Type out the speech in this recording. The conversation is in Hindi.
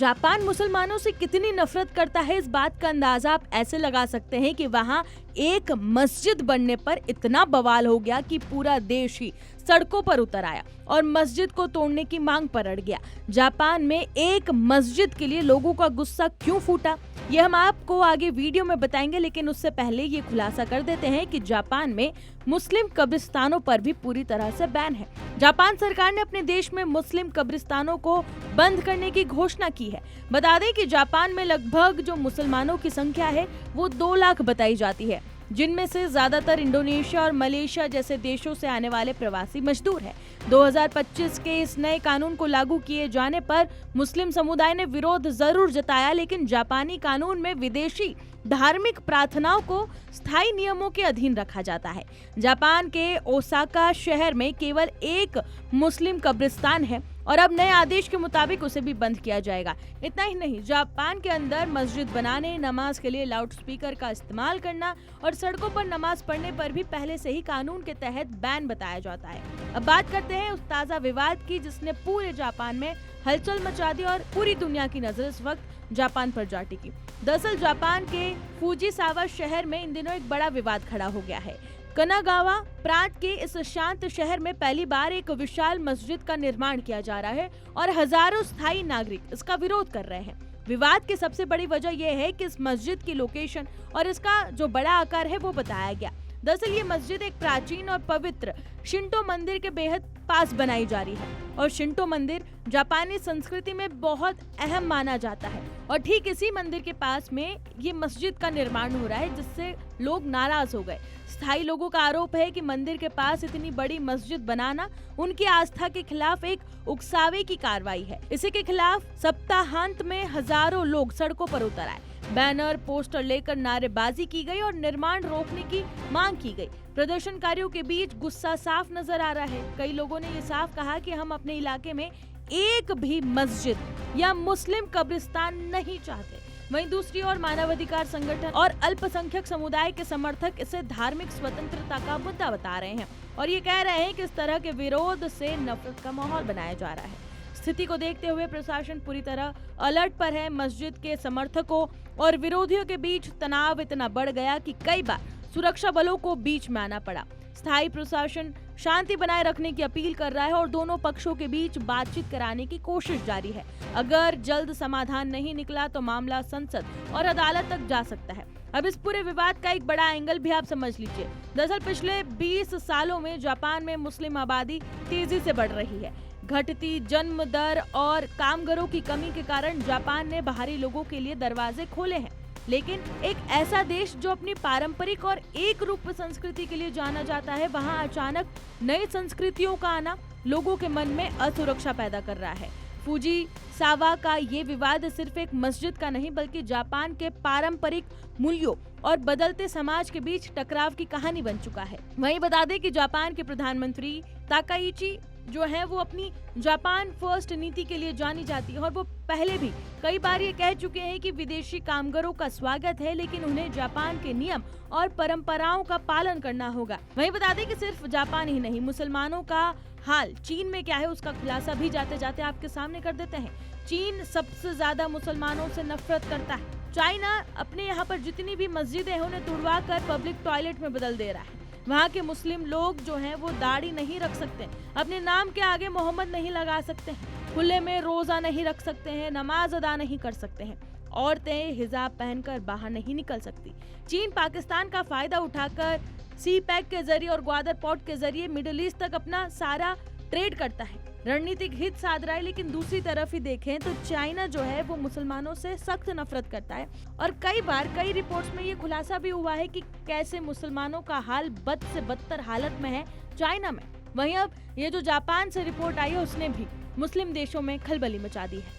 जापान मुसलमानों से कितनी नफरत करता है, इस बात का अंदाजा आप ऐसे लगा सकते हैं कि वहां एक मस्जिद बनने पर इतना बवाल हो गया कि पूरा देश ही सड़कों पर उतर आया और मस्जिद को तोड़ने की मांग पर अड़ गया। जापान में एक मस्जिद के लिए लोगों का गुस्सा क्यों फूटा, ये हम आपको आगे वीडियो में बताएंगे, लेकिन उससे पहले ये खुलासा कर देते हैं कि जापान में मुस्लिम कब्रिस्तानों पर भी पूरी तरह से बैन है। जापान सरकार ने अपने देश में मुस्लिम कब्रिस्तानों को बंद करने की घोषणा की है। बता दें कि जापान में लगभग जो मुसलमानों की संख्या है वो 2 लाख बताई जाती है, जिनमें से ज्यादातर इंडोनेशिया और मलेशिया जैसे देशों से आने वाले प्रवासी मजदूर हैं। 2025 के इस नए कानून को लागू किए जाने पर मुस्लिम समुदाय ने विरोध जरूर जताया, लेकिन जापानी कानून में विदेशी धार्मिक प्रार्थनाओं को स्थायी नियमों के अधीन रखा जाता है। जापान के ओसाका शहर में केवल एक मुस्लिम कब्रिस्तान है और अब नए आदेश के मुताबिक उसे भी बंद किया जाएगा। इतना ही नहीं, जापान के अंदर मस्जिद बनाने, नमाज के लिए लाउडस्पीकर का इस्तेमाल करना और सड़कों पर नमाज पढ़ने पर भी पहले से ही कानून के तहत बैन बताया जाता है। अब बात करते हैं उस ताजा विवाद की जिसने पूरे जापान में हलचल मचा दी और पूरी दुनिया की नजर इस वक्त जापान पर जा टिकी। दरअसल जापान के फुजीसावा शहर में इन दिनों एक बड़ा विवाद खड़ा हो गया है। कनागावा प्रांत के इस शांत शहर में पहली बार एक विशाल मस्जिद का निर्माण किया जा रहा है और हजारों स्थायी नागरिक इसका विरोध कर रहे हैं। विवाद की सबसे बड़ी वजह यह है कि इस मस्जिद की लोकेशन और इसका जो बड़ा आकार है वो बताया गया। दरअसल ये मस्जिद एक प्राचीन और पवित्र शिंटो मंदिर के बेहद पास बनाई जा रही है और शिंटो मंदिर जापानी संस्कृति में बहुत अहम माना जाता है और ठीक इसी मंदिर के पास में ये मस्जिद का निर्माण हो रहा है, जिससे लोग नाराज हो गए। स्थायी लोगों का आरोप है कि मंदिर के पास इतनी बड़ी मस्जिद बनाना उनकी आस्था के खिलाफ एक उकसावे की कार्रवाई है। इसी के खिलाफ सप्ताहांत में हजारों लोग सड़कों पर उतर आए, बैनर पोस्टर लेकर नारेबाजी की गई और निर्माण रोकने की मांग की गई। प्रदर्शनकारियों के बीच गुस्सा साफ नजर आ रहा है। कई लोगों ने ये साफ कहा कि हम अपने इलाके में एक भी मस्जिद या मुस्लिम कब्रिस्तान नहीं चाहते। वहीं दूसरी ओर मानवाधिकार संगठन और अल्पसंख्यक समुदाय के समर्थक इसे धार्मिक स्वतंत्रता का मुद्दा बता रहे हैं और ये कह रहे हैं कि इस तरह के विरोध से नफरत का माहौल बनाया जा रहा है। स्थिति को देखते हुए प्रशासन पूरी तरह अलर्ट पर है। मस्जिद के समर्थकों और विरोधियों के बीच तनाव इतना बढ़ गया कि कई बार सुरक्षा बलों को बीच में आना पड़ा। स्थायी प्रशासन शांति बनाए रखने की अपील कर रहा है और दोनों पक्षों के बीच बातचीत कराने की कोशिश जारी है। अगर जल्द समाधान नहीं निकला तो मामला संसद और अदालत तक जा सकता है। अब इस पूरे विवाद का एक बड़ा एंगल भी आप समझ लीजिए। दरअसल पिछले 20 सालों में जापान में मुस्लिम आबादी तेजी से बढ़ रही है। घटती जन्म दर और कामगारों की कमी के कारण जापान ने बाहरी लोगों के लिए दरवाजे खोले हैं, लेकिन एक ऐसा देश जो अपनी पारंपरिक और एक रूप संस्कृति के लिए जाना जाता है, वहां अचानक नई संस्कृतियों का आना लोगों के मन में असुरक्षा पैदा कर रहा है। फुजीसावा का ये विवाद सिर्फ एक मस्जिद का नहीं बल्कि जापान के पारंपरिक मूल्यों और बदलते समाज के बीच टकराव की कहानी बन चुका है। वहीं बता दें कि जापान के प्रधानमंत्री ताकाइची जो है वो अपनी जापान फर्स्ट नीति के लिए जानी जाती है और वो पहले भी कई बार ये कह चुके हैं कि विदेशी कामगारों का स्वागत है, लेकिन उन्हें जापान के नियम और परंपराओं का पालन करना होगा। वहीं बता दें कि सिर्फ जापान ही नहीं, मुसलमानों का हाल चीन में क्या है उसका खुलासा भी जाते जाते आपके सामने कर देते हैं। चीन सबसे ज्यादा मुसलमानों से नफरत करता है। चाइना अपने यहाँ पर जितनी भी मस्जिदें हैं उन्हें तुड़वा कर पब्लिक टॉयलेट में बदल दे रहा है। वहाँ के मुस्लिम लोग जो हैं वो दाढ़ी नहीं रख सकते, अपने नाम के आगे मोहम्मद नहीं लगा सकते हैं, खुले में रोजा नहीं रख सकते हैं, नमाज अदा नहीं कर सकते हैं, औरतें हिजाब पहनकर बाहर नहीं निकल सकती। चीन पाकिस्तान का फायदा उठाकर सी पैक के जरिए और ग्वादर पोर्ट के जरिए मिडिल ईस्ट तक अपना सारा ट्रेड करता है, रणनीतिक हित साध रहा है। लेकिन दूसरी तरफ ही देखें तो चाइना जो है वो मुसलमानों से सख्त नफरत करता है और कई बार कई रिपोर्ट्स में ये खुलासा भी हुआ है कि कैसे मुसलमानों का हाल बद से बदतर हालत में है चाइना में। वहीं अब ये जो जापान से रिपोर्ट आई है उसने भी मुस्लिम देशों में खलबली मचा दी है।